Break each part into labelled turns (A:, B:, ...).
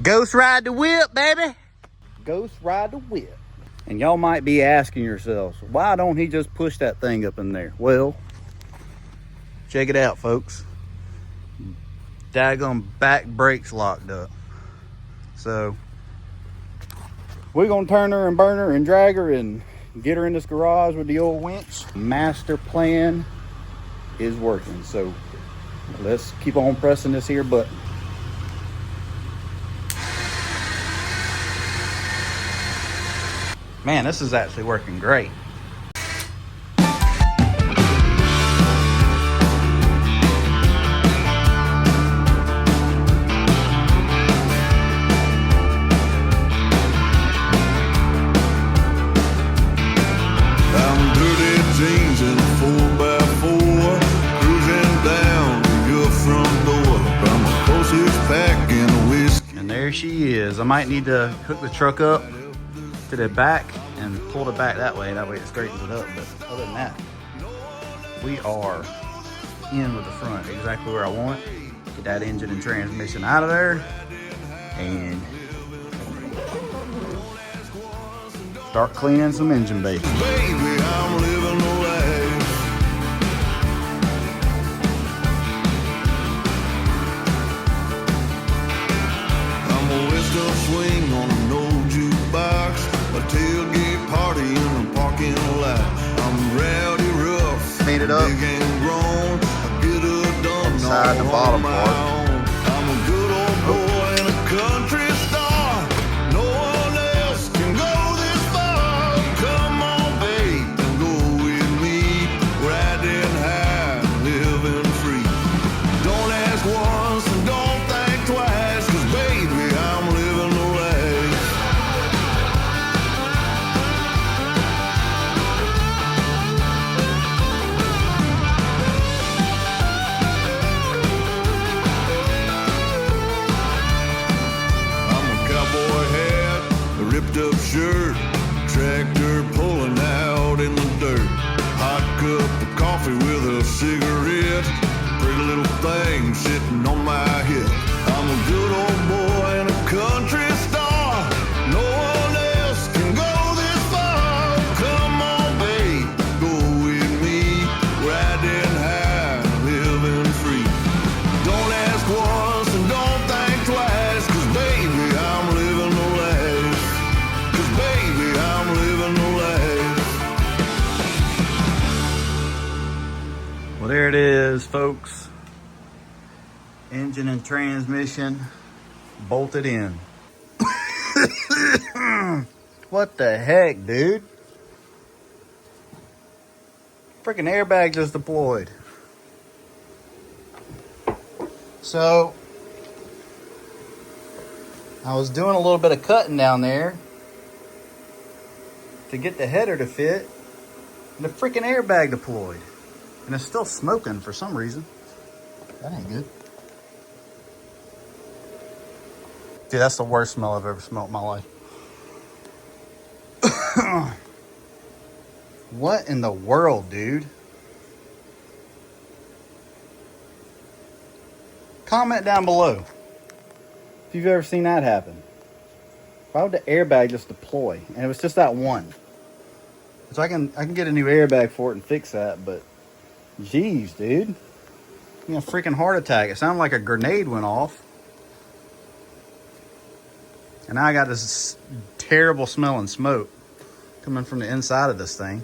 A: Ghost ride the whip, baby. Ghost ride the whip. And y'all might be asking yourselves, why don't he just push that thing up in there? Well, check it out, folks. Daggone back brakes locked up. So we're gonna turn her and burn her and drag her and get her in this garage with the old winch. Master plan is working. So let's keep on pressing this here button. Man, this is actually working great. And there she is. I might need to hook the truck up to the back and pull it back that way it straightens it up. But other than that, we are in with the front exactly where I want. Get that engine and transmission out of there and start cleaning some engine bay.
B: Baby, I'm living the life. I'm a western swing on an old jukebox, a tailgate party in a parking lot. I'm rowdy rough,
A: clean it up,
B: big and grown. I get her done
A: inside the bottom part.
B: I'm a good old boy and a country star. No one else can go this far. Come on, babe, and go with me. Riding high, living free. Don't ask once and don't think twice, 'cause baby, I'm living the life. I'm a cowboy hat, a ripped up shirt, tractor pulling out in the dirt. Hot cup of coffee with a cigarette, pretty little thing sitting on my hip. I'm a good old boy and a country star. No one else can go this far. Come on, babe, go with me. Riding high, living free. Don't ask once and don't think twice, 'cause baby, I'm living the life. 'Cause baby, I'm living the life.
A: Well, there it is, folks. Engine and transmission bolted in. What the heck, dude? Freaking airbag just deployed. So I was doing a little bit of cutting down there to get the header to fit, and the freaking airbag deployed. And it's still smoking for some reason. That ain't good. Dude, that's the worst smell I've ever smelled in my life. What in the world, dude? Comment down below if you've ever seen that happen. Why would the airbag just deploy? And it was just that one. So I can get a new airbag for it and fix that, but jeez, dude. You know, freaking heart attack. It sounded like a grenade went off. And now I got this terrible smelling smoke coming from the inside of this thing.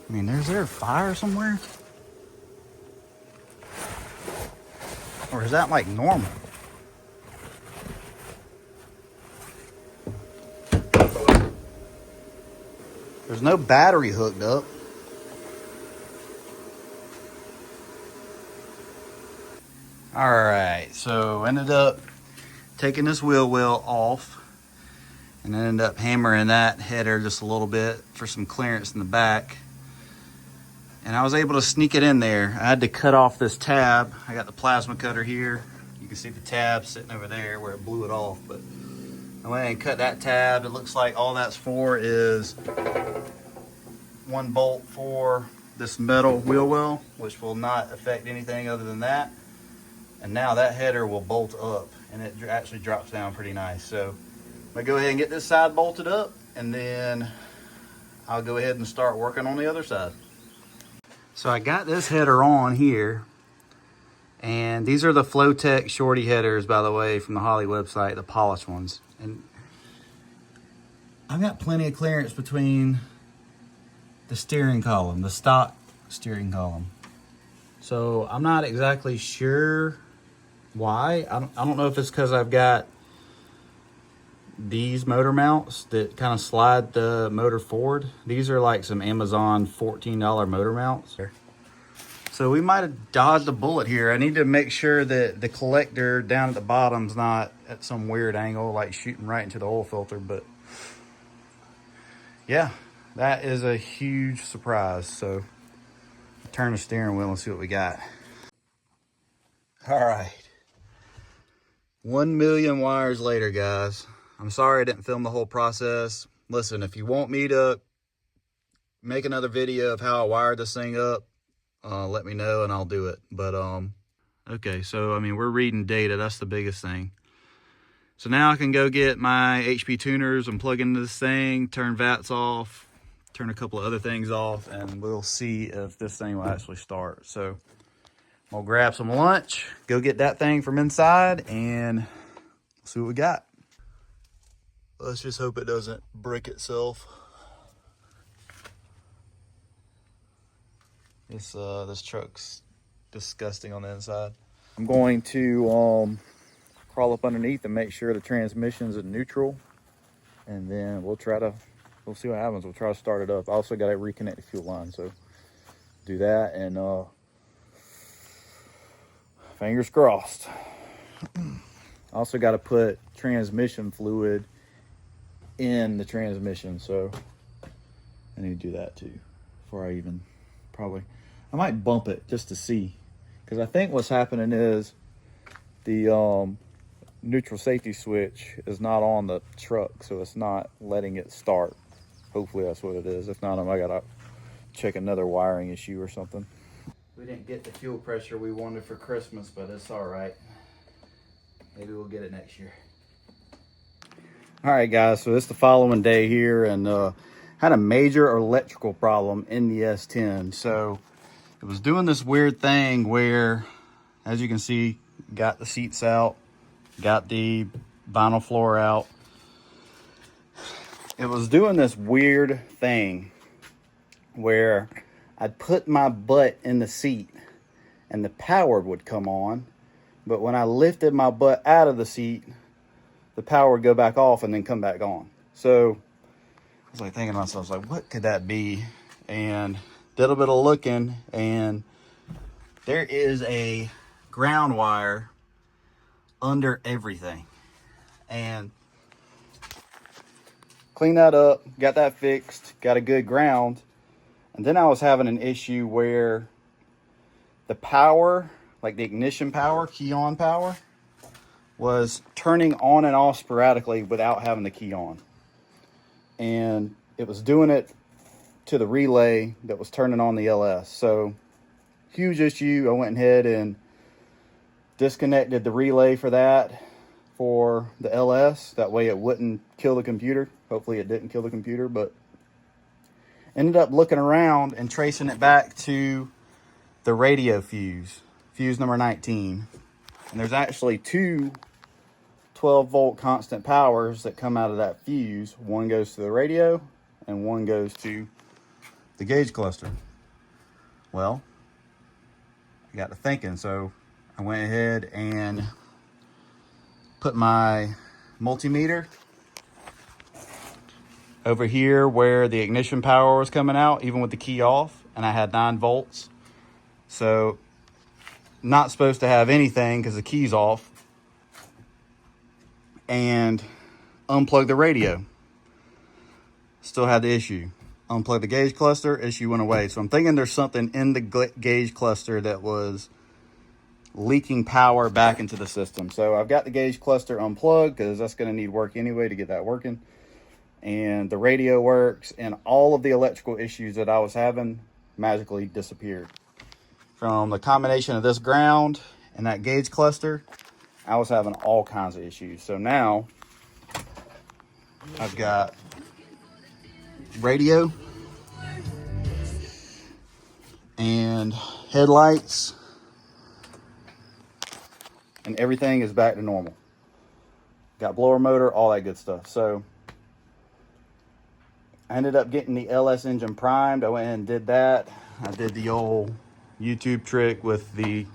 A: I mean, is there a fire somewhere? Or is that like normal? There's no battery hooked up. All right, so ended up taking this wheel well off and ended up hammering that header just a little bit for some clearance in the back. And I was able to sneak it in there. I had to cut off this tab. I got the plasma cutter here. You can see the tab sitting over there where it blew it off, but I went and cut that tab. It looks like all that's for is one bolt for this metal wheel well, which will not affect anything other than that. And now that header will bolt up and it actually drops down pretty nice. So I'm gonna go ahead and get this side bolted up, and then I'll go ahead and start working on the other side. So I got this header on here, and these are the Flowtech shorty headers, by the way, from the Holly website, the polished ones. And I've got plenty of clearance between the steering column, the stock steering column. So I'm not exactly sure why. I don't know if it's because I've got these motor mounts that kind of slide the motor forward. These are like some Amazon $14 motor mounts. So we might have dodged a bullet here. I need to make sure that the collector down at the bottom's not at some weird angle, like shooting right into the oil filter. But yeah, that is a huge surprise. So turn the steering wheel and see what we got. All right. 1 million wires later, guys. I'm sorry I didn't film the whole process. Listen, if you want me to make another video of how I wired this thing up, let me know and I'll do it. But, okay, so, I mean, we're reading data. That's the biggest thing. So now I can go get my HP tuners and plug into this thing, turn VATs off, turn a couple of other things off, and we'll see if this thing will actually start. So I'll grab some lunch, go get that thing from inside, and see what we got. Let's just hope it doesn't break itself. This truck's disgusting on the inside. I'm going to crawl up underneath and make sure the transmission's in neutral, and then we'll see what happens. We'll try to start it up. I also got to reconnect the fuel line, so do that, and fingers crossed. I also got to put transmission fluid in the transmission, so I need to do that too before I even I might bump it just to see, because I think what's happening is the neutral safety switch is not on the truck, so it's not letting it start. Hopefully that's what it is. If not, I gotta check another wiring issue or something. We didn't get the fuel pressure we wanted for Christmas, but it's all right. Maybe we'll get it next year. All right, guys, so it's the following day here, and had a major electrical problem in the S10. So it was doing this weird thing where, as you can see, got the seats out, got the vinyl floor out. It was doing this weird thing where I'd put my butt in the seat and the power would come on, but when I lifted my butt out of the seat, the power would go back off and then come back on. So I was like thinking to myself, like, what could that be? And did a bit of looking, and there is a ground wire under everything. And cleaned that up, got that fixed, got a good ground. And then I was having an issue where the power, like the ignition power, key on power, was turning on and off sporadically without having the key on. And it was doing it to the relay that was turning on the LS. So huge issue. I went ahead and disconnected the relay for that, for the LS. That way it wouldn't kill the computer. Hopefully it didn't kill the computer, but ended up looking around and tracing it back to the radio fuse number 19. And there's actually two 12-volt constant powers that come out of that fuse. One goes to the radio and one goes to the gauge cluster. Well, I got to thinking, so I went ahead and put my multimeter over here where the ignition power was coming out, even with the key off, and I had 9 volts. So not supposed to have anything because the key's off. And unplugged the radio. Still had the issue. Unplugged the gauge cluster, issue went away. So I'm thinking there's something in the gauge cluster that was leaking power back into the system. So I've got the gauge cluster unplugged because that's going to need work anyway to get that working. And the radio works, and all of the electrical issues that I was having magically disappeared. From the combination of this ground and that gauge cluster, I was having all kinds of issues. So now I've got radio and headlights, and everything is back to normal. Got blower motor, all that good stuff. So I ended up getting the LS engine primed. I went ahead and did that. I did the old YouTube trick with the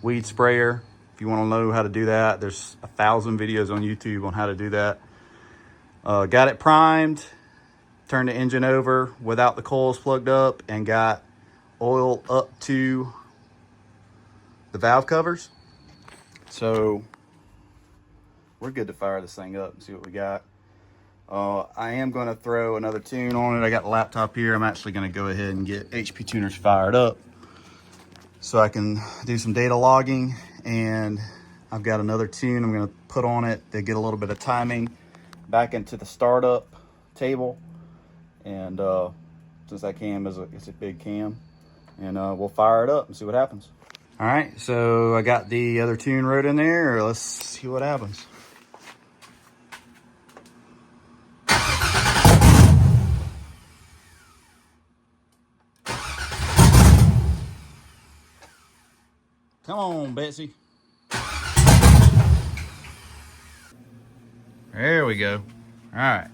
A: weed sprayer. If you want to know how to do that, there's 1,000 videos on YouTube on how to do that. Got it primed, turned the engine over without the coils plugged up, and got oil up to the valve covers. So we're good to fire this thing up and see what we got. I am going to throw another tune on it. I got the laptop here. I'm actually going to go ahead and get HP tuners fired up so I can do some data logging. And I've got another tune I'm going to put on it to get a little bit of timing back into the startup table. And since that cam is a big cam, and we'll fire it up and see what happens. All right, so I got the other tune wrote in there. Let's see what happens. Come on, Betsy. There we go. All right.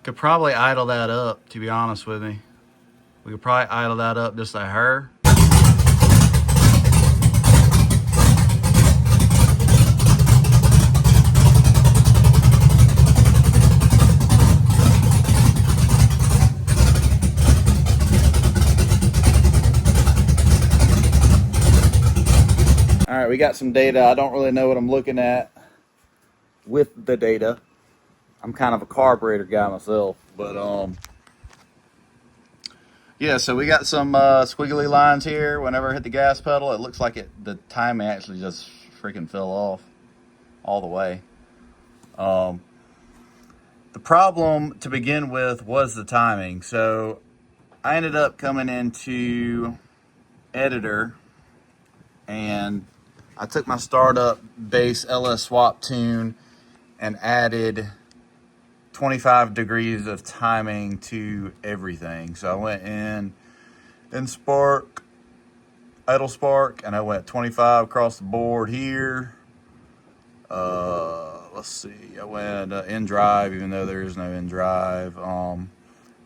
A: Could probably idle that up, to be honest with me. We could probably idle that up just like her. All right, we got some data. I don't really know what I'm looking at with the data. I'm kind of a carburetor guy myself, but yeah, so we got some squiggly lines here. Whenever I hit the gas pedal, it looks like the timing actually just freaking fell off all the way. The problem to begin with was the timing. So I ended up coming into editor, and I took my startup base LS swap tune and added 25 degrees of timing to everything. So I went in spark, idle spark, and I went 25 across the board here. Let's see, I went in drive, even though there is no in drive.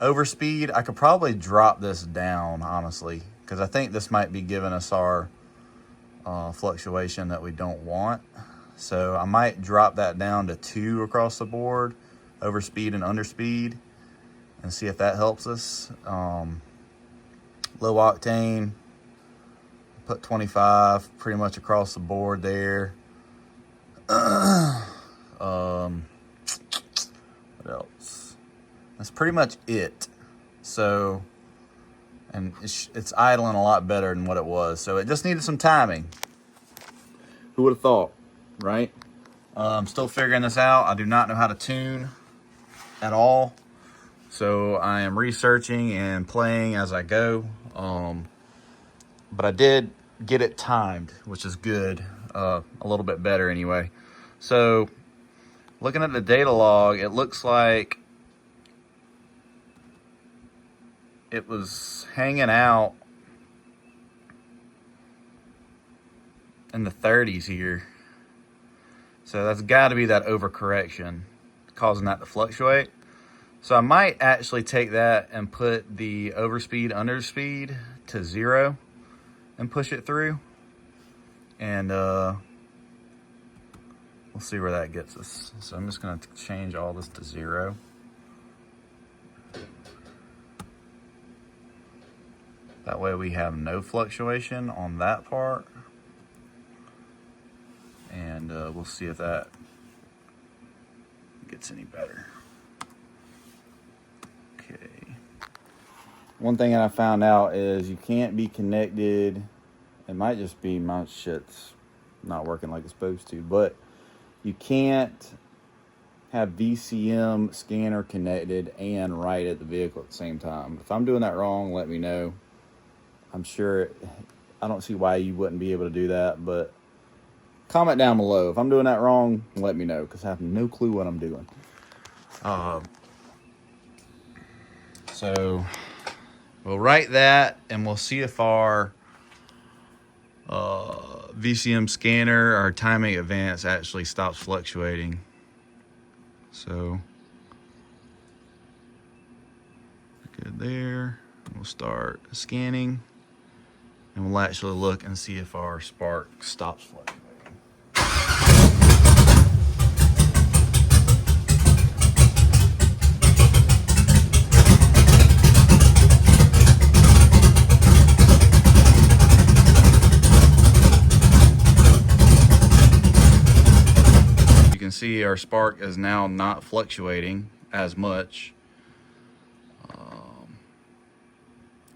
A: Overspeed, I could probably drop this down, honestly, because I think this might be giving us our fluctuation that we don't want. So I might drop that down to 2 across the board, overspeed and underspeed, and see if that helps us. Low octane, put 25 pretty much across the board there. What else? That's pretty much it. So, and it's idling a lot better than what it was. So it just needed some timing. Who would have thought, right? I'm still figuring this out. I do not know how to tune at all. So I am researching and playing as I go. But I did get it timed, which is good. A little bit better anyway. So looking at the data log, it looks like it was hanging out in the 30s here. So that's got to be that overcorrection causing that to fluctuate. So I might actually take that and put the overspeed, underspeed to 0 and push it through. And we'll see where that gets us. So I'm just gonna change all this to 0. That way we have no fluctuation on that part. And we'll see if that gets any better. Okay. One thing that I found out is you can't be connected. It might just be my shit's not working like it's supposed to, but you can't have VCM scanner connected and write at the vehicle at the same time. If I'm doing that wrong, let me know. I'm sure, I don't see why you wouldn't be able to do that, but comment down below. If I'm doing that wrong, let me know, because I have no clue what I'm doing. So we'll write that, and we'll see if our VCM scanner, our timing advance, actually stops fluctuating. So good there. We'll start scanning, and we'll actually look and see if our spark stops fluctuating. You can see our spark is now not fluctuating as much.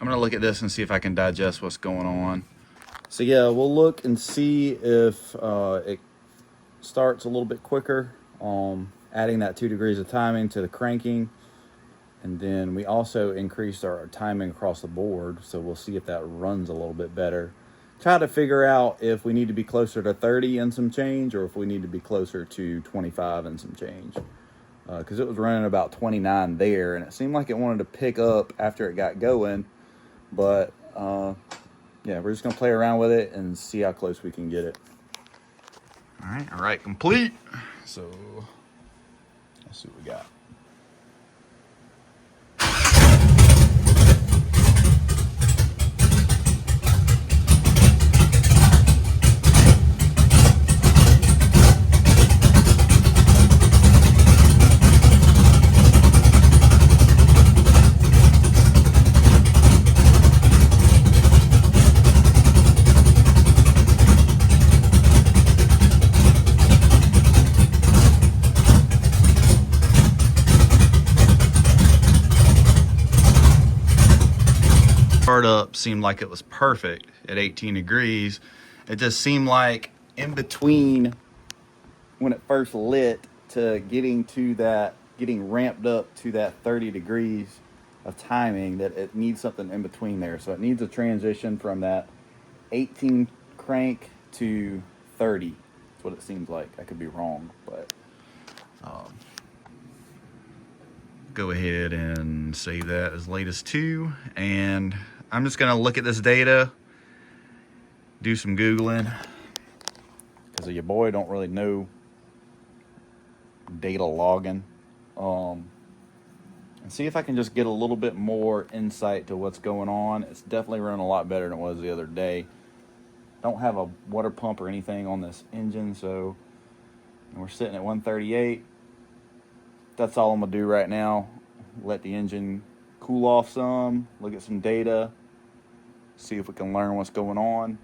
A: I'm gonna look at this and see if I can digest what's going on. So yeah, we'll look and see if it starts a little bit quicker, adding that 2 degrees of timing to the cranking. And then we also increased our timing across the board, so we'll see if that runs a little bit better. Try to figure out if we need to be closer to 30 and some change, or if we need to be closer to 25 and some change. Because it was running about 29 there, and it seemed like it wanted to pick up after it got going. But yeah, we're just gonna play around with it and see how close we can get it. All right, complete. So let's see what we got. Start up seemed like it was perfect at 18 degrees. It just seemed like in between when it first lit to getting ramped up to that 30 degrees of timing, that it needs something in between there. So it needs a transition from that 18 crank to 30. That's what it seems like. I could be wrong, but go ahead and save that as latest 2. And I'm just gonna look at this data, do some Googling, because your boy don't really know data logging, and see if I can just get a little bit more insight to what's going on. It's definitely running a lot better than it was the other day. Don't have a water pump or anything on this engine, so we're sitting at 138. That's all I'm gonna do right now. Let the engine cool off some, look at some data, see if we can learn what's going on.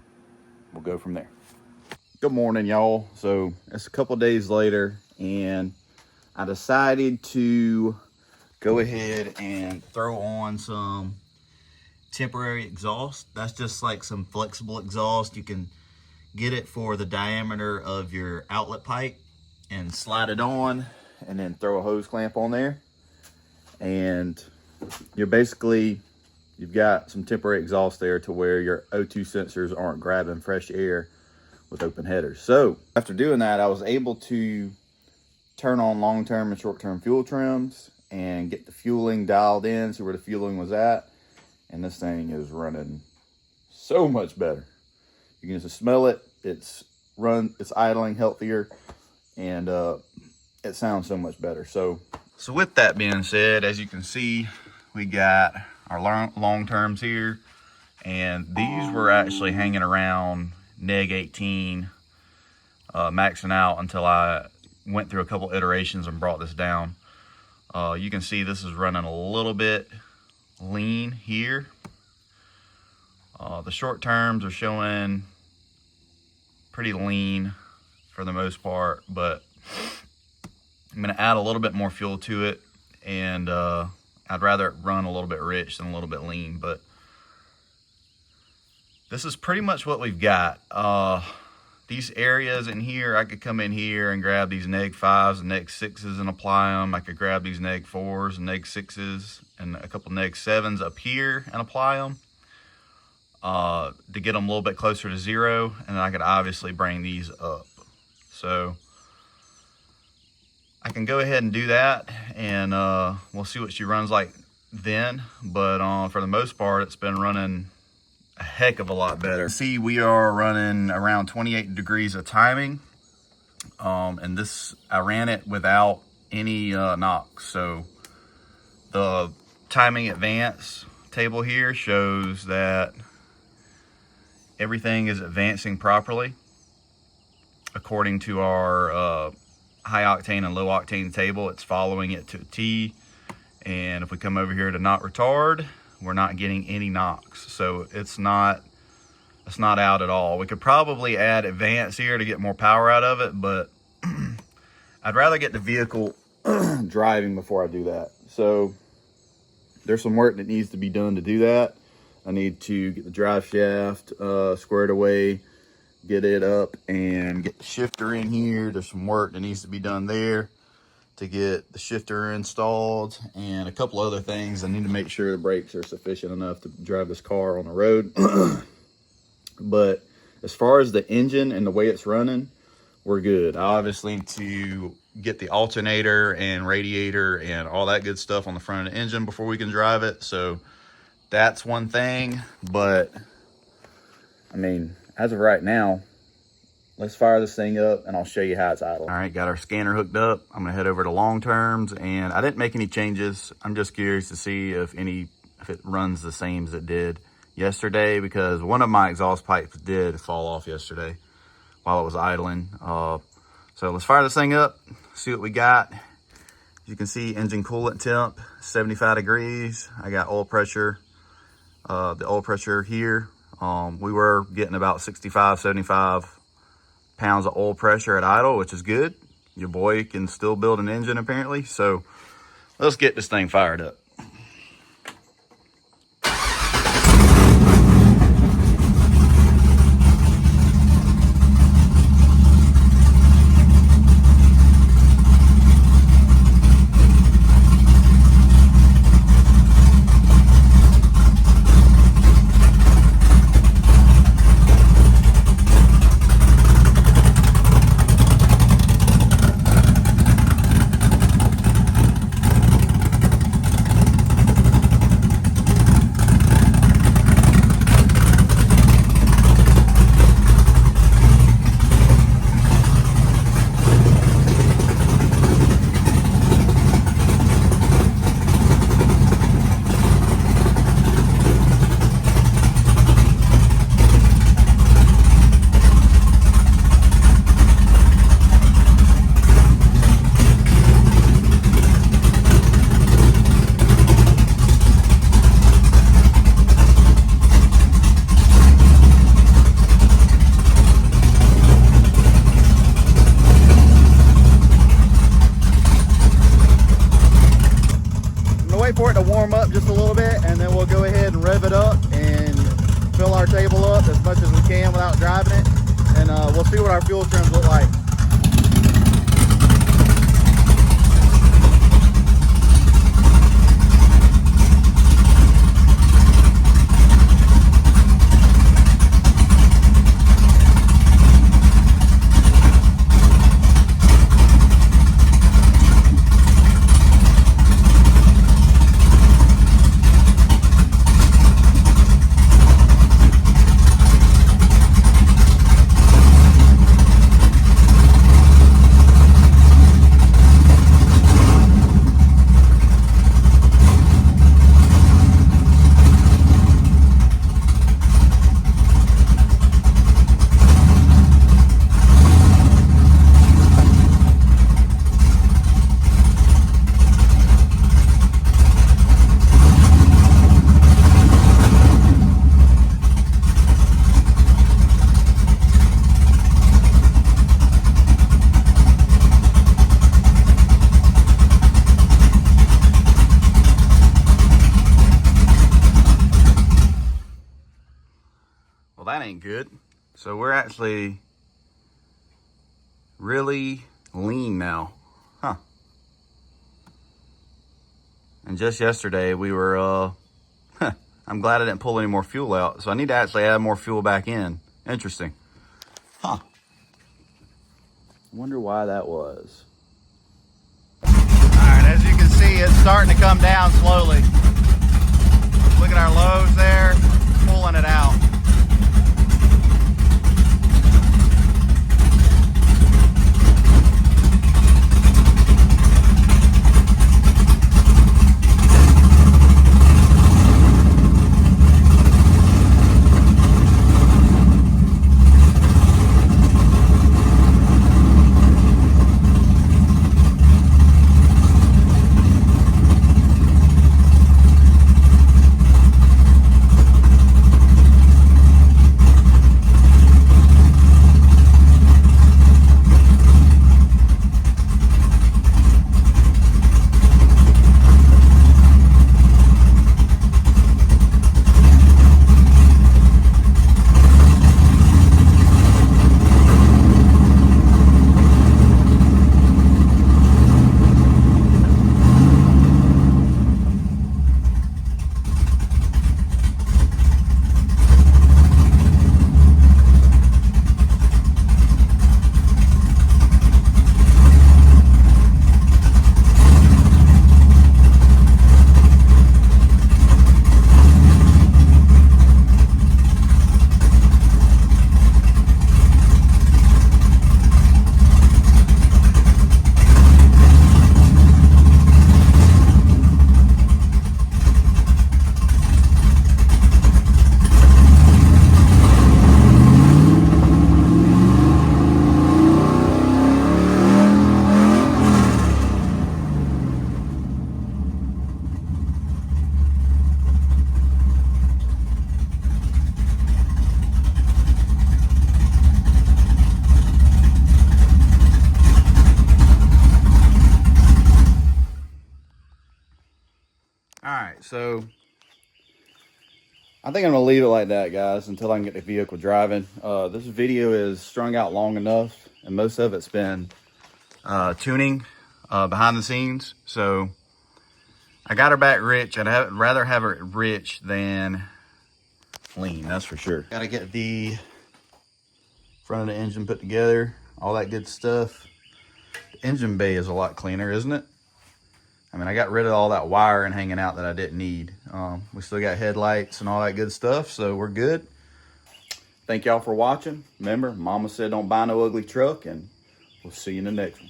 A: We'll go from there. Good morning, y'all. So it's a couple days later, and I decided to go ahead and throw on some temporary exhaust. That's just like some flexible exhaust. You can get it for the diameter of your outlet pipe and slide it on, and then throw a hose clamp on there. And you've got some temporary exhaust there to where your O2 sensors aren't grabbing fresh air with open headers. So after doing that, I was able to turn on long-term and short-term fuel trims and get the fueling dialed in, see where the fueling was at. And this thing is running so much better. You can just smell it. It's idling healthier, and it sounds so much better. So with that being said, as you can see, we got our long terms here, and these were actually hanging around neg 18 maxing out until I went through a couple iterations and brought this down. You can see this is running a little bit lean here. The short terms are showing pretty lean for the most part, but I'm going to add a little bit more fuel to it, and I'd rather it run a little bit rich than a little bit lean, but this is pretty much what we've got. These areas in here, I could come in here and grab these neg 5s and neg 6s and apply them. I could grab these neg 4s and neg 6s and a couple neg 7s up here and apply them to get them a little bit closer to 0, and then I could obviously bring these up. So I can go ahead and do that, and we'll see what she runs like then. But for the most part, it's been running a heck of a lot better. See, we are running around 28 degrees of timing, and this, I ran it without any knocks. So the timing advance table here shows that everything is advancing properly according to our high octane and low octane table. It's following it to a T. And if we come over here to not retard, we're not getting any knocks. So it's not out at all. We could probably add advance here to get more power out of it, but I'd rather get the vehicle driving before I do that. So there's some work that needs to be done to do that. I need to get the drive shaft squared away, get it up, and get the shifter in here. There's some work that needs to be done there to get the shifter installed, and a couple other things. I need to make sure the brakes are sufficient enough to drive this car on the road. But as far as the engine and the way it's running, we're good. I obviously need to get the alternator and radiator and all that good stuff on the front of the engine before we can drive it. So that's one thing. But I mean, as of right now, let's fire this thing up and I'll show you how it's idle. All right, got our scanner hooked up. I'm gonna head over to long terms, and I didn't make any changes. I'm just curious to see if it runs the same as it did yesterday, because one of my exhaust pipes did fall off yesterday while it was idling. So let's fire this thing up, see what we got. You can see engine coolant temp, 75 degrees. I got oil pressure, the oil pressure here. We were getting about 65, 75 pounds of oil pressure at idle, which is good. Your boy can still build an engine apparently. So let's get this thing fired up. For it to warm up just a little bit, and then we'll go ahead and rev it up and fill our table up as much as we can without driving it, and we'll see what our fuel trims look like. ain't good. So we're actually really lean now. Huh. And just yesterday we were, I'm glad I didn't pull any more fuel out. So I need to actually add more fuel back in. Interesting. Huh. Wonder why that was. All right, as you can see, it's starting to come down slowly. Look at our lows there, pulling it out. All right, so I think I'm gonna leave it like that, guys, until I can get the vehicle driving. This video is strung out long enough, and most of it's been tuning behind the scenes. So I got her back rich. I'd rather have her rich than lean, that's for sure. Got to get the front of the engine put together, all that good stuff. The engine bay is a lot cleaner, isn't it? I mean, I got rid of all that wiring hanging out that I didn't need. We still got headlights and all that good stuff, so we're good. Thank y'all for watching. Remember, Mama said don't buy no ugly truck, and we'll see you in the next one.